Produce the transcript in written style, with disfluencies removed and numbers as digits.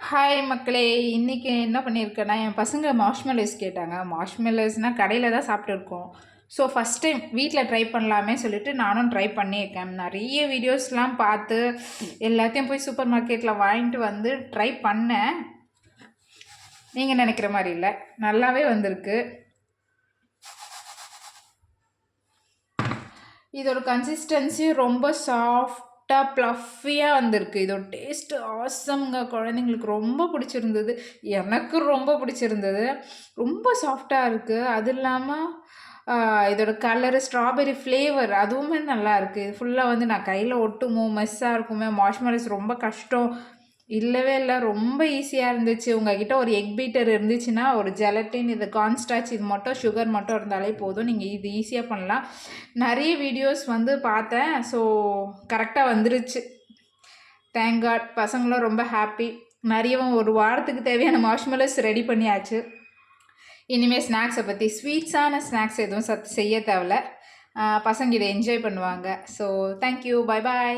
Hi மக்களே! இன்றைக்கி என்ன பண்ணியிருக்கேன்னா, என் பசங்க மார்ஷ்மெலோஸ் கேட்டாங்க. மார்ஷ்மெலோஸ்னால் கடையில் தான் சாப்பிட்டுருக்கோம். ஸோ ஃபஸ்ட் டைம் வீட்டில் ட்ரை பண்ணலாமே சொல்லிட்டு நானும் ட்ரை பண்ணியிருக்கேன். நிறைய வீடியோஸ்லாம் பார்த்து எல்லாத்தையும் போய் சூப்பர் மார்க்கெட்டில் வாங்கிட்டு வந்து ட்ரை பண்ணேன். நீங்கள் நினைக்கிற மாதிரி இல்லை, நல்லாவே வந்திருக்கு. இதோட கன்சிஸ்டன்சி ரொம்ப சாஃப்டாக ப்ளஃபியாக வந்திருக்கு. இதோட டேஸ்ட்டு ஆசம்ங்க. குழந்தைங்களுக்கு ரொம்ப பிடிச்சிருந்தது, எனக்கு ரொம்ப பிடிச்சிருந்தது. ரொம்ப சாஃப்டாக இருக்குது. அது இல்லாமல் இதோட கலரு ஸ்ட்ராபெரி ஃப்ளேவர் அதுவுமே நல்லா இருக்குது. இது ஃபுல்லாக வந்து நான் கையில் ஒட்டுமோ மெஸ்ஸாக இருக்குமே, மார்ஷ்மெலோஸ் ரொம்ப கஷ்டம் இல்லவே இல்லை, ரொம்ப ஈஸியாக இருந்துச்சு. உங்கள்கிட்ட ஒரு எக் பீட்டர் இருந்துச்சுன்னா, ஒரு ஜெலட்டின், இது கார்ன்ஸ்டார்ச், இது மட்டும் சுகர் மட்டும் இருந்தாலே போதும். நீங்கள் இது ஈஸியாக பண்ணலாம். நிறைய வீடியோஸ் வந்து பார்த்தேன். ஸோ கரெக்டாக வந்துருச்சு. Thank God. பசங்களும் ரொம்ப ஹாப்பி. நிறையவும் ஒரு வாரத்துக்கு தேவையான மார்ஷ்மெலோஸ் ரெடி பண்ணியாச்சு. இனிமேல் ஸ்நாக்ஸை பற்றி ஸ்வீட்ஸான ஸ்நாக்ஸ் எதுவும் செய்ய தேவையில்ல. பசங்க இதை என்ஜாய் பண்ணுவாங்க. So thank you. Bye bye.